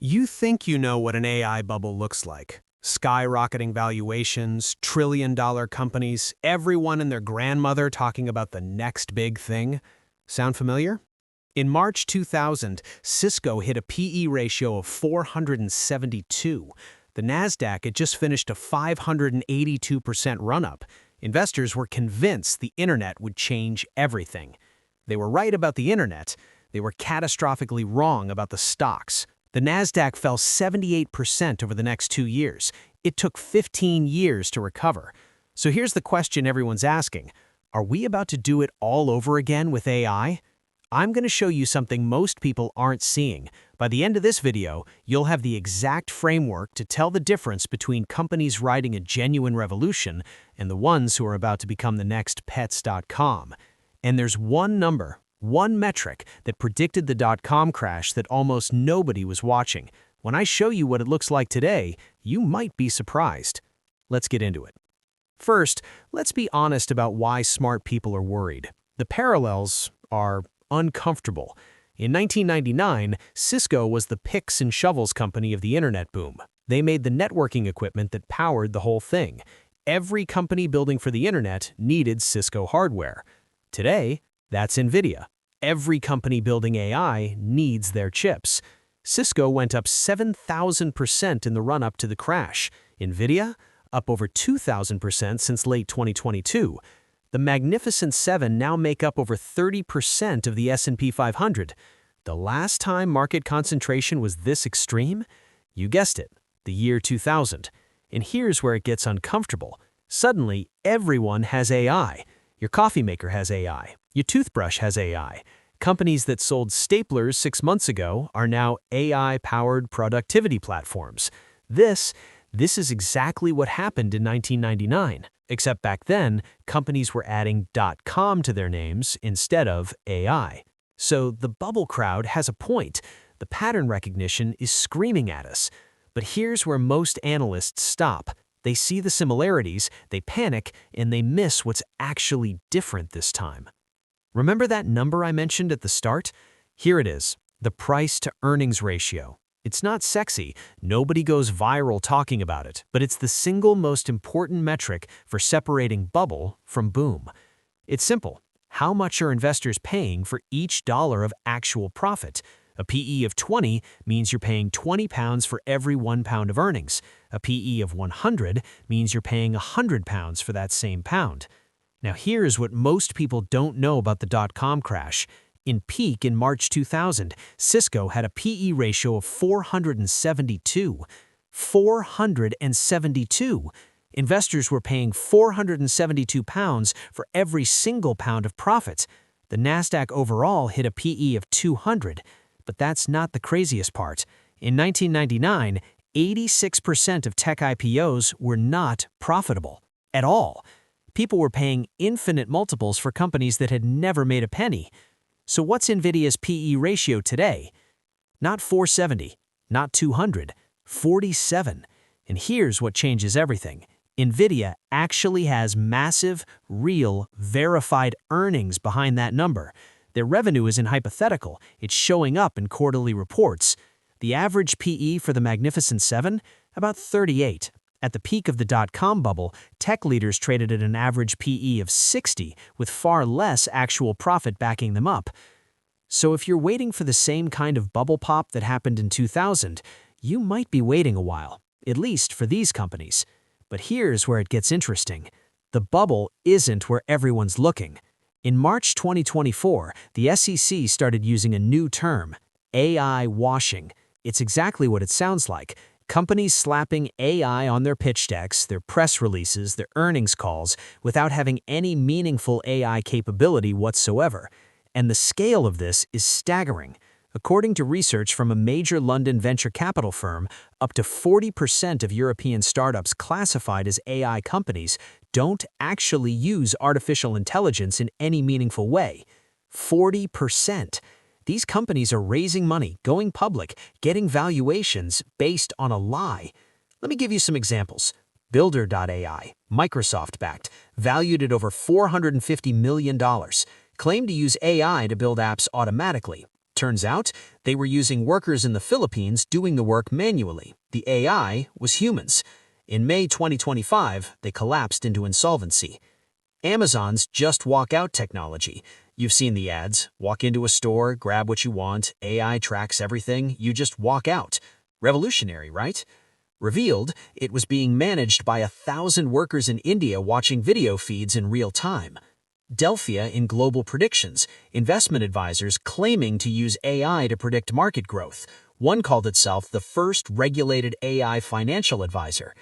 You think you know what an AI bubble looks like. Skyrocketing valuations, trillion-dollar companies, everyone and their grandmother talking about the next big thing. Sound familiar? In March 2000, Cisco hit a PE ratio of 472. The Nasdaq had just finished a 582% run-up. Investors were convinced the internet would change everything. They were right about the internet. They were catastrophically wrong about the stocks. The Nasdaq fell 78% over the next 2 years. It took 15 years to recover. So here's the question everyone's asking. Are we about to do it all over again with AI? I'm going to show you something most people aren't seeing. By the end of this video, you'll have the exact framework to tell the difference between companies riding a genuine revolution and the ones who are about to become the next pets.com. And there's one number, one metric that predicted the dot-com crash that almost nobody was watching. When I show you what it looks like today, you might be surprised. Let's get into it. First, let's be honest about why smart people are worried. The parallels are uncomfortable. In 1999, Cisco was the picks and shovels company of the internet boom. They made the networking equipment that powered the whole thing. Every company building for the internet needed Cisco hardware. Today, that's NVIDIA. Every company building AI needs their chips. Cisco went up 7,000% in the run-up to the crash. NVIDIA, up over 2,000% since late 2022. The Magnificent Seven now make up over 30% of the S&P 500. The last time market concentration was this extreme? You guessed it, the year 2000. And here's where it gets uncomfortable. Suddenly, everyone has AI. Your coffee maker has AI. Your toothbrush has AI. Companies that sold staplers 6 months ago are now AI-powered productivity platforms. This is exactly what happened in 1999, except back then, companies were adding .com to their names instead of AI. So the bubble crowd has a point. The pattern recognition is screaming at us. But here's where most analysts stop. They see the similarities, they panic, and they miss what's actually different this time. Remember that number I mentioned at the start? Here it is, the price-to-earnings ratio. It's not sexy, nobody goes viral talking about it, but it's the single most important metric for separating bubble from boom. It's simple. How much are investors paying for each dollar of actual profit? A PE of 20 means you're paying 20 pounds for every 1 pound of earnings. A PE of 100 means you're paying 100 pounds for that same pound. Now here's what most people don't know about the dot-com crash. In peak in March 2000, Cisco had a PE ratio of 472. 472! Investors were paying 472 pounds for every single pound of profits. The Nasdaq overall hit a PE of 200. But that's not the craziest part. In 1999, 86% of tech IPOs were not profitable at all. People were paying infinite multiples for companies that had never made a penny. So what's NVIDIA's PE ratio today? Not 470, not 200, 47. And here's what changes everything. NVIDIA actually has massive, real, verified earnings behind that number. Their revenue isn't hypothetical, it's showing up in quarterly reports. The average PE for the Magnificent Seven? About 38. At the peak of the dot-com bubble, tech leaders traded at an average PE of 60, with far less actual profit backing them up. So if you're waiting for the same kind of bubble pop that happened in 2000, you might be waiting a while, at least for these companies. But here's where it gets interesting. The bubble isn't where everyone's looking. In March 2024, the SEC started using a new term, AI washing. It's exactly what it sounds like. Companies slapping AI on their pitch decks, their press releases, their earnings calls, without having any meaningful AI capability whatsoever. And the scale of this is staggering. According to research from a major London venture capital firm, up to 40% of European startups classified as AI companies don't actually use artificial intelligence in any meaningful way. 40%. These companies are raising money, going public, getting valuations based on a lie. Let me give you some examples. Builder.ai, Microsoft-backed, valued at over $450 million, claimed to use AI to build apps automatically. Turns out, they were using workers in the Philippines doing the work manually. The AI was humans. In May 2025, they collapsed into insolvency. Amazon's Just Walk Out technology. You've seen the ads. Walk into a store, grab what you want, AI tracks everything, you just walk out. Revolutionary, right? Revealed, it was being managed by 1,000 workers in India watching video feeds in real time. Delphia in Global Predictions, investment advisors claiming to use AI to predict market growth. One called itself the first regulated AI financial advisor.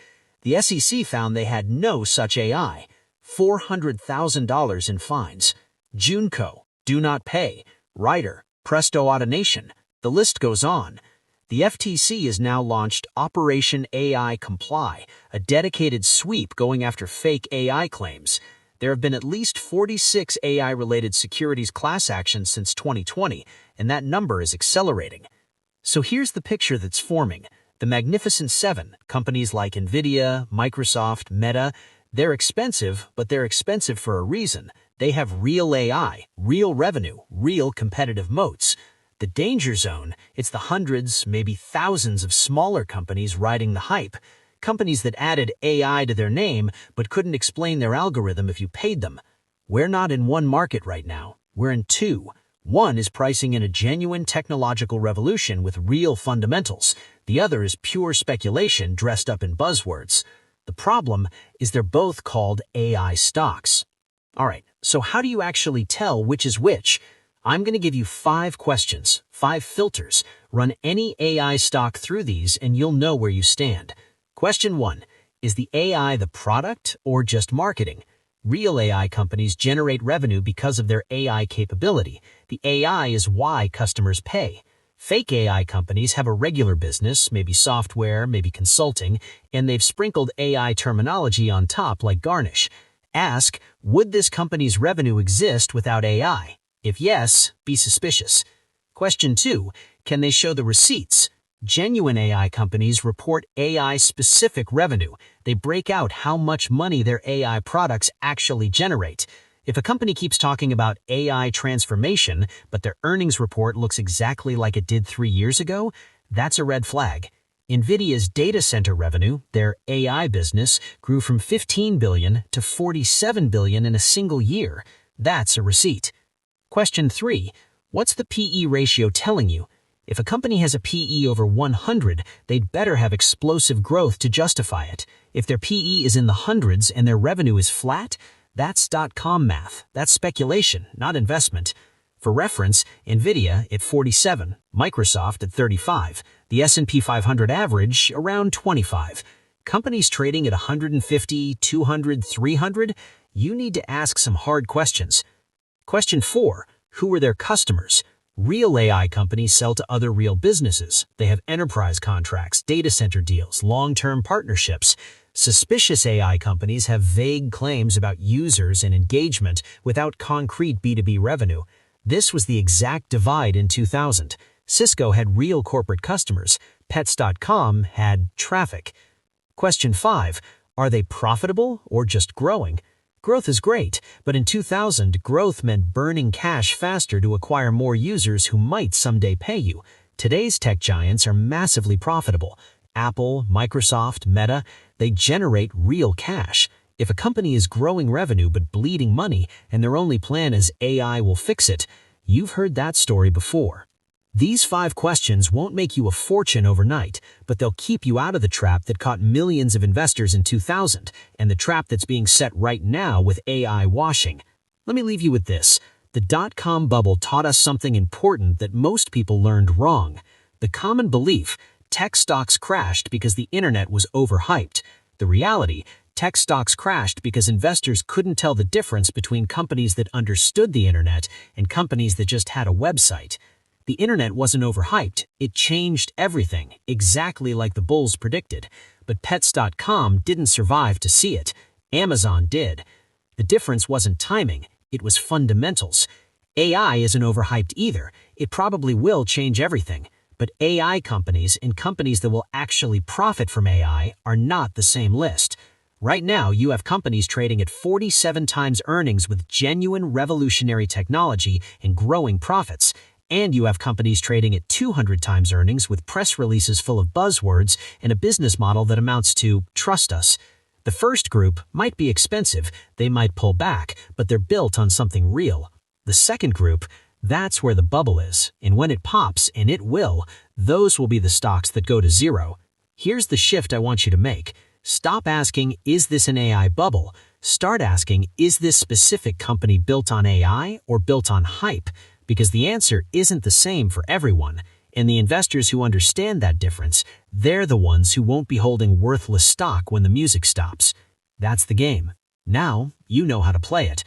The SEC found they had no such AI. $400,000 in fines. Junco, Do Not Pay, Ryder, Presto Automation. The list goes on. The FTC has now launched Operation AI Comply, a dedicated sweep going after fake AI claims. There have been at least 46 AI-related securities class actions since 2020, and that number is accelerating. So here's the picture that's forming. The Magnificent Seven, companies like NVIDIA, Microsoft, Meta, they're expensive, but they're expensive for a reason. They have real AI, real revenue, real competitive moats. The danger zone, it's the hundreds, maybe thousands of smaller companies riding the hype. Companies that added AI to their name but couldn't explain their algorithm if you paid them. We're not in one market right now. We're in two. One is pricing in a genuine technological revolution with real fundamentals. The other is pure speculation dressed up in buzzwords. The problem is they're both called AI stocks. All right, so how do you actually tell which is which? I'm going to give you 5 questions, 5 filters. Run any AI stock through these and you'll know where you stand. Question 1. Is the AI the product or just marketing? Real AI companies generate revenue because of their AI capability. The AI is why customers pay. Fake AI companies have a regular business, maybe software, maybe consulting, and they've sprinkled AI terminology on top like garnish. Ask, would this company's revenue exist without AI? If yes, be suspicious. Question 2. Can they show the receipts? Genuine AI companies report AI-specific revenue. They break out how much money their AI products actually generate. If a company keeps talking about AI transformation, but their earnings report looks exactly like it did 3 years ago, that's a red flag. NVIDIA's data center revenue, their AI business, grew from $15 billion to $47 billion in a single year. That's a receipt. Question 3. What's the PE ratio telling you? If a company has a PE over 100, they'd better have explosive growth to justify it. If their PE is in the hundreds and their revenue is flat, that's .com math. That's speculation, not investment. For reference, NVIDIA at 47, Microsoft at 35, the S&P 500 average around 25. Companies trading at 150, 200, 300, you need to ask some hard questions. Question 4. Who are their customers? Real AI companies sell to other real businesses. They have enterprise contracts, data center deals, long-term partnerships. Suspicious AI companies have vague claims about users and engagement without concrete B2B revenue. This was the exact divide in 2000. Cisco had real corporate customers. Pets.com had traffic. Question 5. Are they profitable or just growing? Growth is great, but in 2000, growth meant burning cash faster to acquire more users who might someday pay you. Today's tech giants are massively profitable. Apple, Microsoft, Meta, they generate real cash. If a company is growing revenue but bleeding money and their only plan is AI will fix it, you've heard that story before. These 5 questions won't make you a fortune overnight, but they'll keep you out of the trap that caught millions of investors in 2000 and the trap that's being set right now with AI washing. Let me leave you with this. The dot-com bubble taught us something important that most people learned wrong. The common belief, tech stocks crashed because the internet was overhyped. The reality, tech stocks crashed because investors couldn't tell the difference between companies that understood the internet and companies that just had a website. The internet wasn't overhyped. It changed everything, exactly like the bulls predicted. But Pets.com didn't survive to see it. Amazon did. The difference wasn't timing, it was fundamentals. AI isn't overhyped either. It probably will change everything. But AI companies and companies that will actually profit from AI are not the same list. Right now, you have companies trading at 47 times earnings with genuine revolutionary technology and growing profits. And you have companies trading at 200 times earnings with press releases full of buzzwords and a business model that amounts to "trust us." The first group might be expensive, they might pull back, but they're built on something real. The second group, that's where the bubble is, and when it pops, and it will, those will be the stocks that go to zero. Here's the shift I want you to make. Stop asking, is this an AI bubble? Start asking, is this specific company built on AI or built on hype? Because the answer isn't the same for everyone. And the investors who understand that difference, they're the ones who won't be holding worthless stock when the music stops. That's the game. Now, you know how to play it.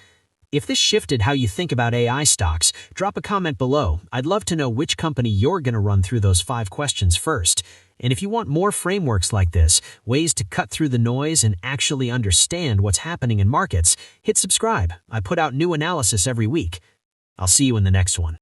If this shifted how you think about AI stocks, drop a comment below. I'd love to know which company you're going to run through those 5 questions first. And if you want more frameworks like this, ways to cut through the noise and actually understand what's happening in markets, hit subscribe. I put out new analysis every week. I'll see you in the next one.